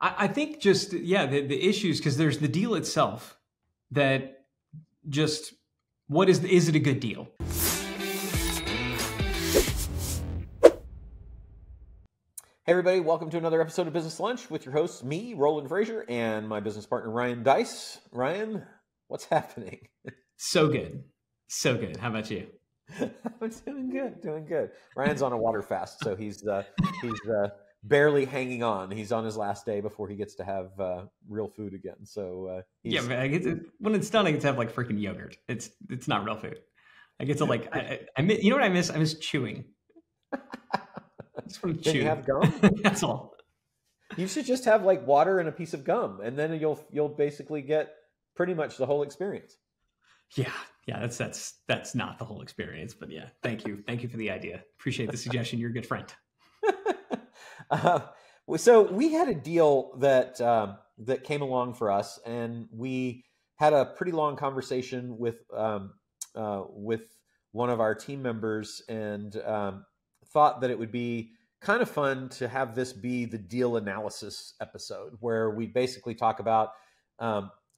I think just, yeah, the issues, because there's the deal itself that just, is it a good deal? Hey everybody, welcome to another episode of Business Lunch with your hosts, me, Roland Frasier, and my business partner, Ryan Deiss. Ryan, what's happening? So good. So good. How about you? I'm doing good. Ryan's on a water fast, so he's barely hanging on. He's on his last day before he gets to have real food again. So yeah, man, when it's done, I get to have like freaking yogurt. It's not real food. I get to like, you know what I miss? I miss chewing. Can you have gum? That's all. You should just have like water and a piece of gum, and then you'll basically get pretty much the whole experience. Yeah, that's not the whole experience, but yeah, thank you for the idea. Appreciate the suggestion. You're a good friend. So we had a deal that that came along for us, and we had a pretty long conversation with one of our team members, and thought that it would be kind of fun to have this be the deal analysis episode, where we basically talk about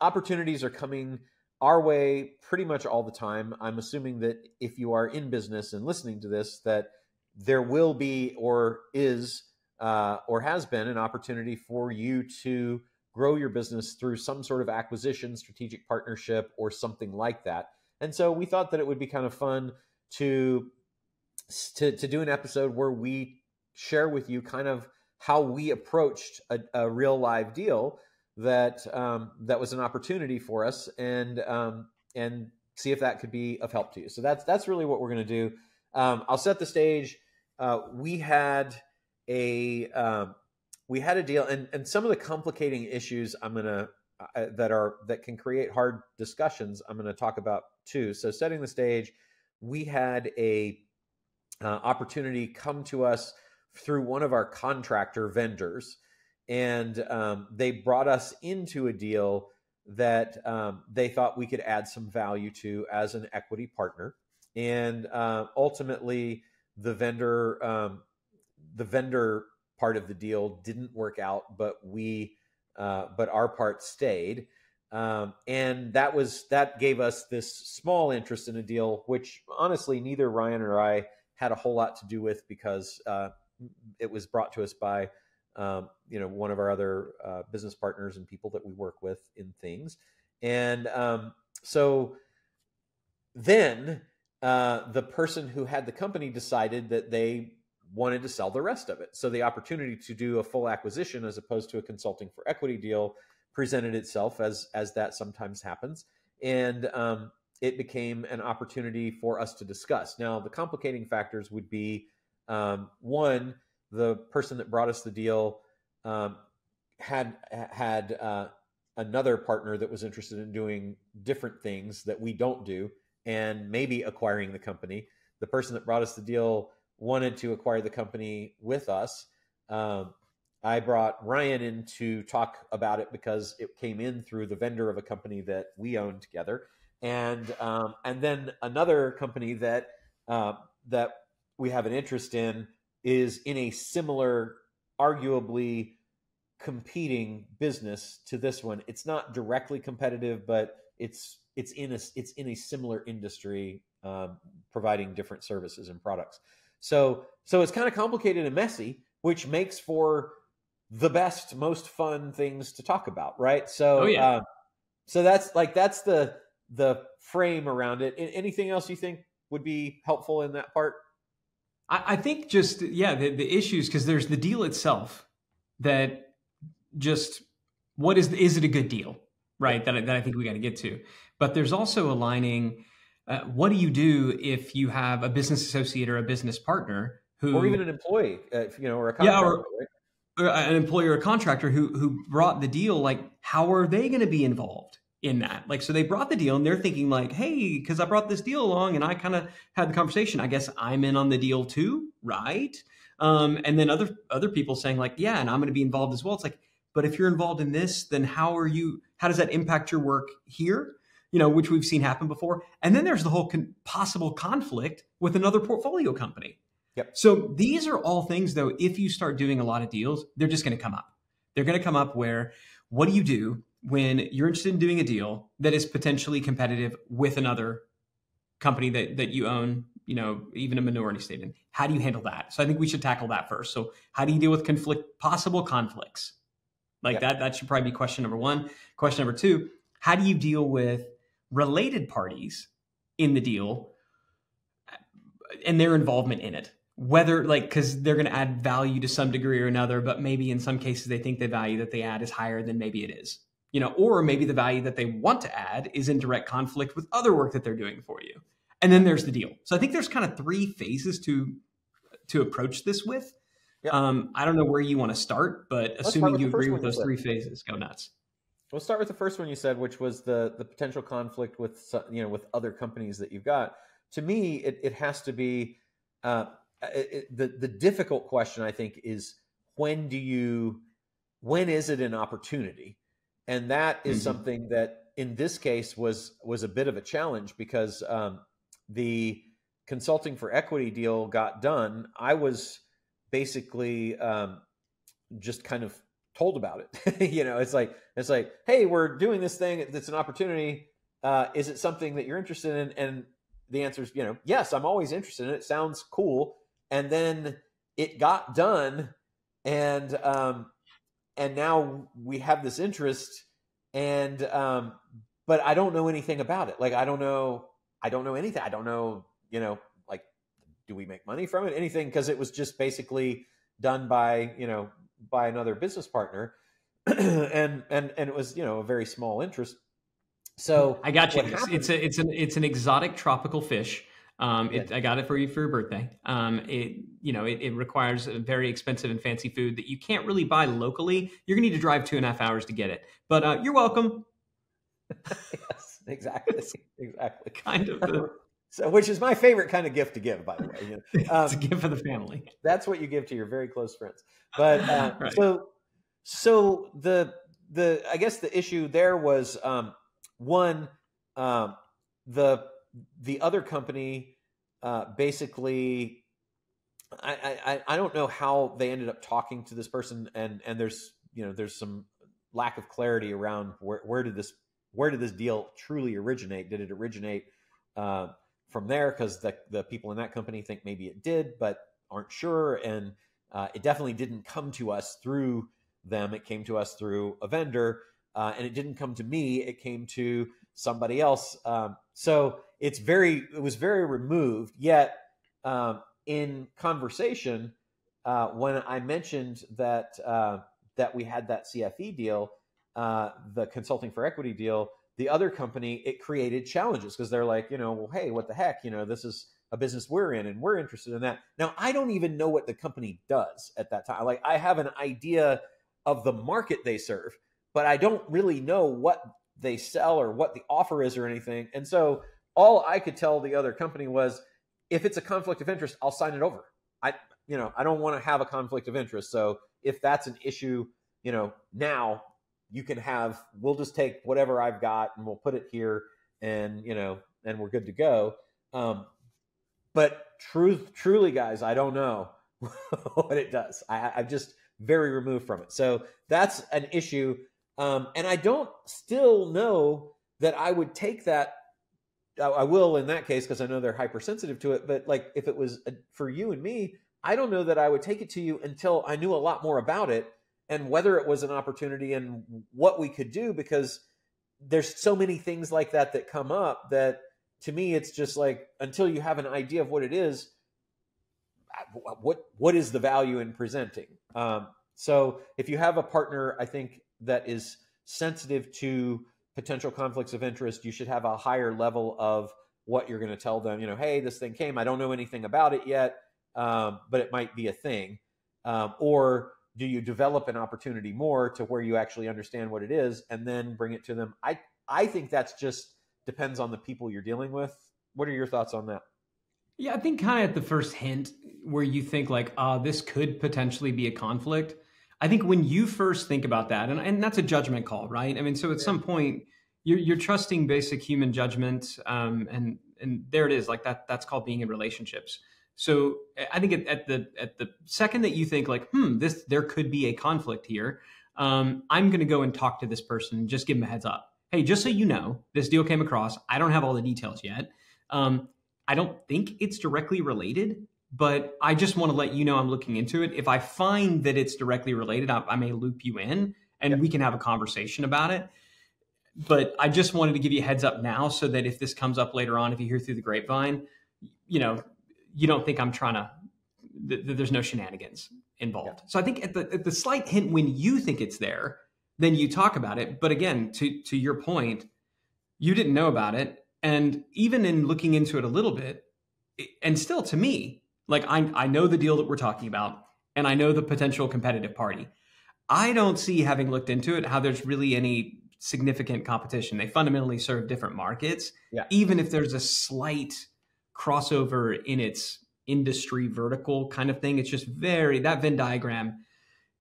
opportunities are coming our way pretty much all the time. I'm assuming that if you are in business and listening to this, that there will be or is or has been an opportunity for you to grow your business through some sort of acquisition, strategic partnership, or something like that. And so we thought that it would be kind of fun to do an episode where we share with you kind of how we approached a real live deal that that was an opportunity for us, and see if that could be of help to you. So that's really what we're going to do. I'll set the stage. We had a deal, and some of the complicating issues that can create hard discussions, I'm going to talk about too. So setting the stage, we had a opportunity come to us through one of our contractor vendors, and they brought us into a deal that they thought we could add some value to as an equity partner. And ultimately, the vendor part of the deal didn't work out, but our part stayed. And that gave us this small interest in a deal, which honestly neither Ryan or I had a whole lot to do with, because it was brought to us by one of our other business partners and people that we work with in things. And so then the person who had the company decided that they wanted to sell the rest of it. So the opportunity to do a full acquisition as opposed to a consulting for equity deal presented itself, as that sometimes happens. And it became an opportunity for us to discuss. Now, the complicating factors would be, one, the person that brought us the deal had another partner that was interested in doing different things that we don't do, and maybe acquiring the company. The person that brought us the deal wanted to acquire the company with us. I brought Ryan in to talk about it because it came in through the vendor of a company that we own together. And then another company that we have an interest in is in a similar, arguably competing business to this one. It's not directly competitive, but it's in a similar industry, providing different services and products. So it's kind of complicated and messy, which makes for the best, most fun things to talk about, right? So so that's the frame around it. Anything else you think would be helpful in that part? I think just, the issues, because there's the deal itself that just, is it a good deal, right? That I think we got to get to. But there's also aligning, what do you do if you have a business associate or a business partner who, or even an employee, or a contractor, right? Or an employee or a contractor who brought the deal, like, how are they going to be involved in that? Like, so they brought the deal and they're thinking like, hey, because I brought this deal along and I kind of had the conversation, I guess I'm in on the deal too, right? And then other people saying like, yeah, and I'm going to be involved as well. It's like, but if you're involved in this, then how does that impact your work here? Which we've seen happen before. And then there's the whole possible conflict with another portfolio company. Yep. So these are all things, though, if you start doing a lot of deals, they're just going to come up, They're going to come up where, what do you do when you're interested in doing a deal that is potentially competitive with another company that you own, even a minority stake in? How do you handle that? So I think we should tackle that first. So how do you deal with possible conflicts? Like that should probably be question number one. Question number two, how do you deal with related parties in the deal and their involvement in it? Whether because they're going to add value to some degree or another, but maybe in some cases they think the value that they add is higher than maybe it is, or maybe the value that they want to add is in direct conflict with other work that they're doing for you. And then there's the deal. So I think there's kind of three phases to approach this with. Yep. I don't know where you want to start, but assuming you agree with those three phases, go nuts. We'll start with the first one you said, which was the potential conflict with with other companies that you've got. To me, it has to be the difficult question. I think is when is it an opportunity, and that is something that in this case was a bit of a challenge because the consulting for equity deal got done. I was basically just kind of told about it. It's like, hey, we're doing this thing. It's an opportunity. Is it something that you're interested in? And the answer is, yes, I'm always interested in it. It sounds cool. And then it got done, and now we have this interest, and but I don't know anything about it. Like I don't know anything. I don't know, like, do we make money from it? Anything, because it was just basically done by another business partner, and it was a very small interest. So I got you. It's an exotic tropical fish. I got it for you for your birthday. It requires a very expensive and fancy food that you can't really buy locally. You're gonna need to drive 2.5 hours to get it, but you're welcome. Yes, exactly. Kind of. So, which is my favorite kind of gift to give, by the way. It's a gift for the family. That's what you give to your very close friends. But right. So the I guess the issue there was one, the other company basically, I don't know how they ended up talking to this person, and there's some lack of clarity around where did this deal truly originate? Did it originate from there? Because the people in that company think maybe it did, but aren't sure, and it definitely didn't come to us through them. It came to us through a vendor, and it didn't come to me. It came to somebody else. So it was very removed. Yet in conversation, when I mentioned that we had that CFE deal, the consulting for equity deal, the other company, it created challenges because they're like, well, hey, what the heck? This is a business we're in and we're interested in that. Now, I don't even know what the company does at that time. Like, I have an idea of the market they serve, but I don't really know what they sell or what the offer is or anything. And so all I could tell the other company was, if it's a conflict of interest, I'll sign it over. I don't want to have a conflict of interest. So if that's an issue, now you can we'll just take whatever I've got and we'll put it here, and, and we're good to go. But truly, guys, I don't know what it does. I'm just very removed from it. So that's an issue. And I don't still know that I would take that. I will in that case, because I know they're hypersensitive to it. But like, if it was for you and me, I don't know that I would take it to you until I knew a lot more about it and whether it was an opportunity and what we could do, because there's so many things like that come up that, to me, it's just like, until you have an idea of what it is, what is the value in presenting? So if you have a partner, I think, that is sensitive to potential conflicts of interest, you should have a higher level of what you're going to tell them. Hey, this thing came. I don't know anything about it yet, but it might be a thing. Or do you develop an opportunity more to where you actually understand what it is and then bring it to them? I think that's just depends on the people you're dealing with. What are your thoughts on that? Yeah, I think kind of at the first hint where you think like, this could potentially be a conflict. I think when you first think about that, and that's a judgment call, right? I mean, so at some point you're trusting basic human judgment, and there it is. Like that's called being in relationships. So I think at the second that you think like, there could be a conflict here, I'm going to go and talk to this person and just give them a heads up. Hey, just so you know, this deal came across. I don't have all the details yet. I don't think it's directly related, but I just want to let you know I'm looking into it. If I find that it's directly related, I may loop you in and we can have a conversation about it. But I just wanted to give you a heads up now so that if this comes up later on, if you hear through the grapevine, you don't think I'm trying to, there's no shenanigans involved. So I think at the slight hint when you think it's there, then you talk about it. But again, to your point, you didn't know about it. And even in looking into it a little bit, and still to me, like I know the deal that we're talking about, and I know the potential competitive party. I don't see, having looked into it, how there's really any significant competition. They fundamentally serve different markets. Even if there's a slight crossover in its industry vertical kind of thing, it's just that Venn diagram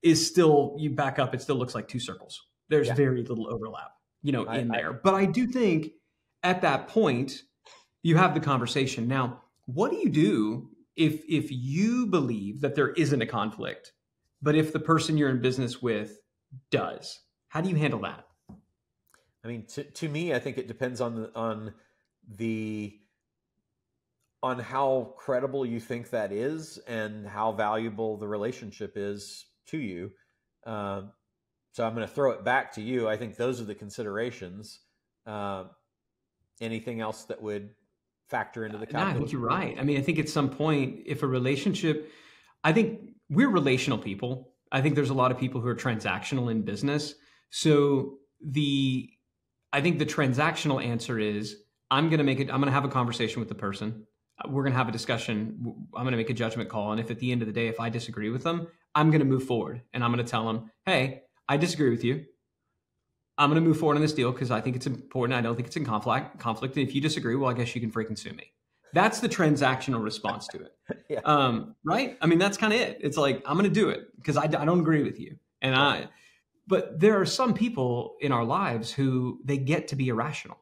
is still, you back up, it still looks like two circles. There's very little overlap, in there. But I do think at that point, you have the conversation. Now, what do you do if you believe that there isn't a conflict, but if the person you're in business with does? How do you handle that? I mean, to me, I think it depends on how credible you think that is and how valuable the relationship is to you. So I'm going to throw it back to you. I think those are the considerations. Anything else that would factor into the calculus? No, I think you're right. I mean, I think at some point, if a relationship, I think we're relational people. I think there's a lot of people who are transactional in business. So I think the transactional answer is I'm going to have a conversation with the person. We're going to have a discussion. I'm going to make a judgment call. And if at the end of the day, if I disagree with them, I'm going to move forward and I'm going to tell them, hey, I disagree with you. I'm going to move forward on this deal because I think it's important. I don't think it's in conflict. And if you disagree, well, I guess you can freaking sue me. That's the transactional response to it. Right? I mean, that's kind of it. It's like, I'm going to do it because I don't agree with you. But there are some people in our lives who they get to be irrational.